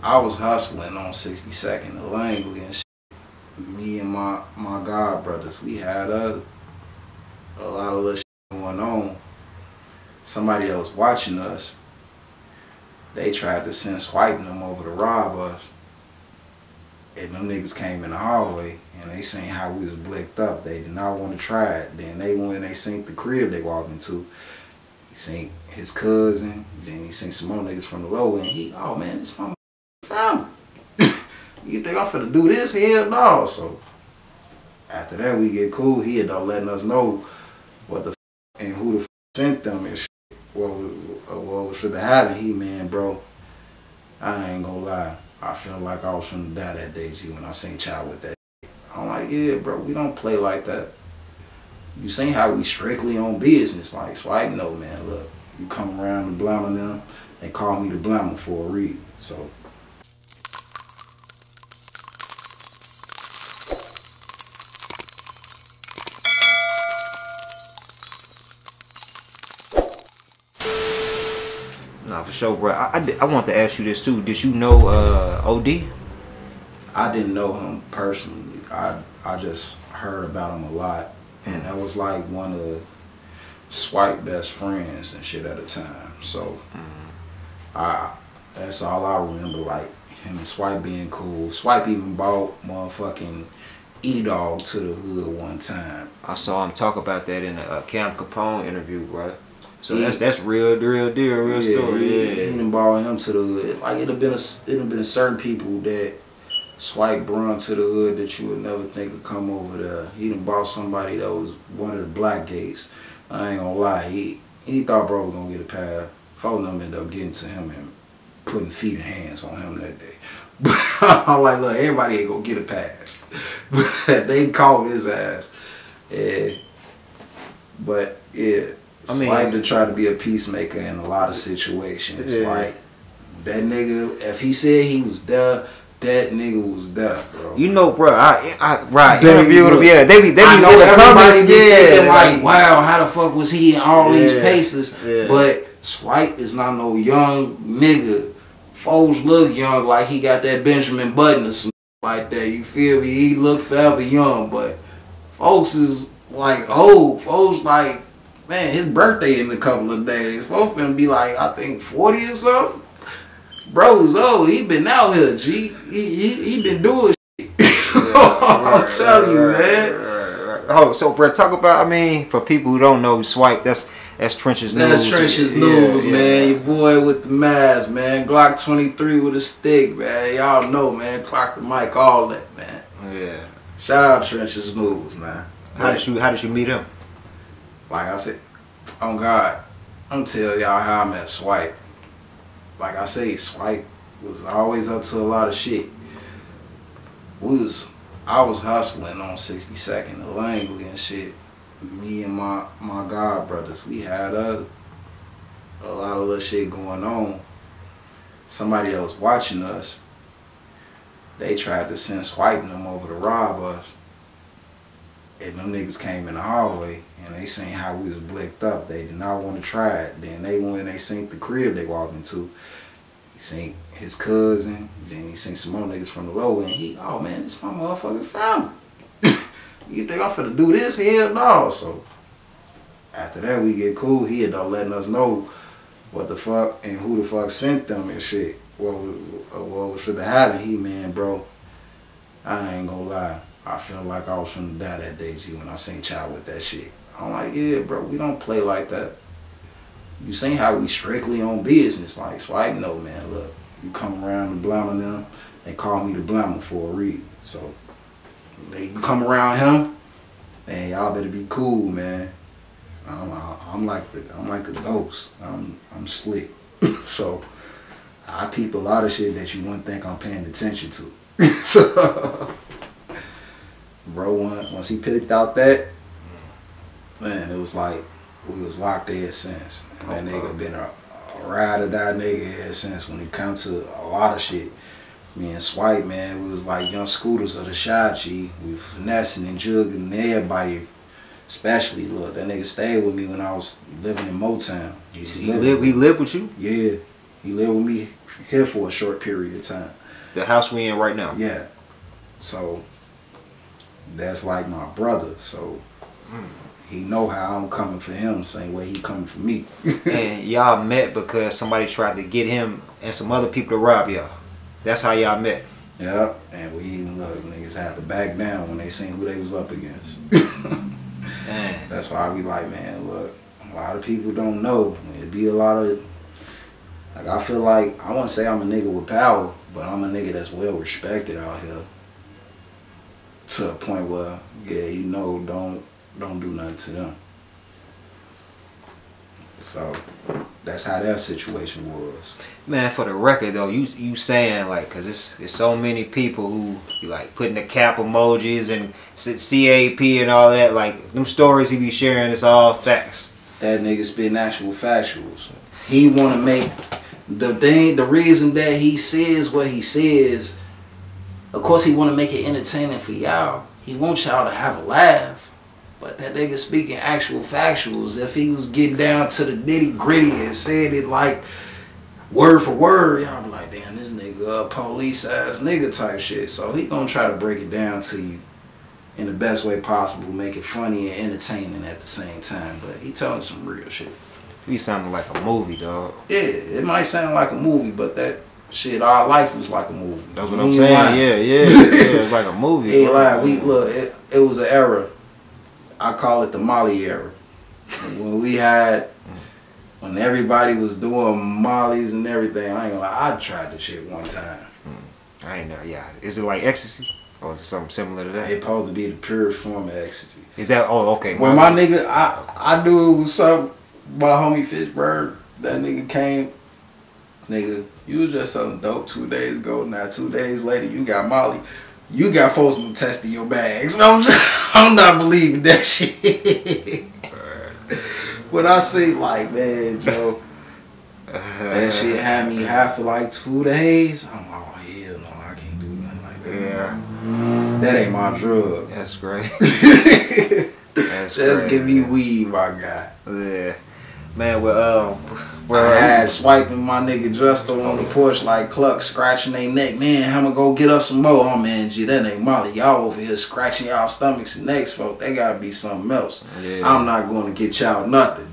I was hustling on 62nd and Langley and shit. Me and my god brothers, we had a lot of little shit going on. Somebody else watching us, they tried to send swiping them over to rob us. And them niggas came in the hallway and they seen how we was blicked up. They did not want to try it. Then when they seen the crib they walked into, he seen his cousin, then he seen some more niggas from the low end. Oh man, this my family. You think I'm finna do this? Hell no. So after that we get cool. He ended up letting us know what the and who the sent them and shit. What was finna happen. He, man, bro, I ain't gonna lie. I felt like I was finna die that day, G, when I seen y'all with that shit. I'm like, yeah, bro, we don't play like that. You seen how we strictly on business. Like, so I know, man, look, you come around and blaming them, they call me the blammer for a reason. So nah, for sure, bro. I want to ask you this too. Did you know OD? I didn't know him personally. I just heard about him a lot, and that was like one of Swipe best friends and shit at the time. So that's all I remember. Like him and Swipe being cool. Swipe even bought motherfucking E-Dog to the hood one time. I saw him talk about that in a Cam Capone interview, bro. So that's real deal, real story. Yeah, he done brought him to the hood. Like it'd have been certain people that Swipe brung to the hood that you would never think would come over there. He done bought somebody that was one of the black gates. I ain't gonna lie, he thought bro was gonna get a pass. Four of them ended up getting to him and putting feet and hands on him that day. But I'm like, look, everybody ain't gonna get a pass. They called his ass. Yeah. But yeah. I mean, Swipe to try to be a peacemaker in a lot of situations. Yeah. Like that nigga, if he said he was there, that nigga was there, bro. You know, bro, right. Interviewed him, yeah. They be in the comments, thinking like, wow, how the fuck was he in all these paces? Yeah. But Swipe is not no young nigga. Folks look young, like he got that Benjamin Button or something like that. You feel me? He look forever young, but folks is like old. Folks like, man, his birthday in a couple of days. Folks finna be like, I think 40 or something. Bro's old. He been out here, G. He been doing shit. I'm telling you, man. Oh, so bro, talk about, I mean, for people who don't know Swipe, that's Trenches News. That's Trenches News, man. Your boy with the mask, man. Glock 23 with a stick, man. Y'all know, man. Clock the mic, all that, man. Yeah. Shout out Trenches News, man. How did you meet him? Like I said, oh God, I'm tell y'all how I met Swipe. Like I say, Swipe was always up to a lot of shit. I was hustling on 62nd and Langley and shit. Me and my god brothers, we had a lot of little shit going on. Somebody else watching us, they tried to send swiping them over to rob us. And them niggas came in the hallway and they seen how we was blicked up. They did not want to try it. Then when they seen the crib they walked into, he seen his cousin, then he seen some more niggas from the low end. Oh man, this my motherfucking family. You think I'm finna do this? Hell no. So after that we get cool. He ended up letting us know what the fuck and who the fuck sent them and shit. What was finna happen. He, man, bro, I ain't gonna lie. I felt like I was finna die that day, G, when I seen y'all with that shit. I'm like, yeah, bro, we don't play like that. You seen how we strictly on business. Like, so I know, man, look, you come around and blaming them, they call me the blammer for a reason. So they come around him, man, y'all better be cool, man. I'm like the ghost. I'm slick. So I peep a lot of shit that you wouldn't think I'm paying attention to. So bro, once he picked out that, man, it was like we was locked ever since. And that nigga been a ride or die nigga ever since. When it comes to a lot of shit, me and Swipe, man, we was like young scooters of the Shy G. We finessing and jugging and everybody. Especially, look, that nigga stayed with me when I was living in Motown. He lived with you? Yeah. He lived with me here for a short period of time. The house we in right now. Yeah. So that's like my brother. So he know how I'm coming for him, same way he coming for me. And y'all met because somebody tried to get him and some other people to rob y'all. That's how y'all met. Yep. And we look, niggas had to back down when they seen who they was up against. That's why I be like, man, look, a lot of people don't know. It be a lot of, like, I feel like, I wouldn't say I'm a nigga with power, but I'm a nigga that's well respected out here. To a point where, yeah, you know, don't do nothing to them. So that's how that situation was. Man, for the record though, you saying like, cause it's so many people who you like putting the cap emojis and CAP and all that. Like them stories he be sharing, it's all facts. That nigga spitting actual factuals. He want to make the reason that he says what he says. Of course, he want to make it entertaining for y'all. He wants y'all to have a laugh. But that nigga speaking actual factuals, if he was getting down to the nitty gritty and saying it like word for word, y'all be like, damn, this nigga a police ass nigga type shit. So he gonna try to break it down to you in the best way possible, make it funny and entertaining at the same time. But he telling some real shit. He sounding like a movie, dog. Yeah, it might sound like a movie, but that shit, our life was like a movie. That's what I'm saying. Yeah, it's like a movie. Yeah, like we look, it was an era. I call it the Molly era. When we had, when everybody was doing Mollies and everything, I ain't gonna lie, I tried the shit one time. I ain't know, yeah. Is it like ecstasy? Or is it something similar to that? It's supposed to be the purest form of ecstasy. Is that, oh, okay. When my nigga, I knew it was something, my homie Fitchburg, that nigga came, nigga, you was just selling dope 2 days ago, now 2 days later, you got Molly. You got folks to test in your bags. I'm not believing that shit. When I say like, man, Joe, that shit had me high for like 2 days. I'm like, oh hell no, I can't do nothing like that. Yeah. That ain't my drug. That's great. That's just great, give me weed, my guy. Yeah. Man, well, I had swiping my nigga Justo on the porch like Cluck scratching their neck. Man, I'ma go get us some more. Oh man, gee, that ain't Molly. Y'all over here scratching y'all stomachs and necks, folks. They gotta be something else. Yeah. I'm not gonna get y'all nothing.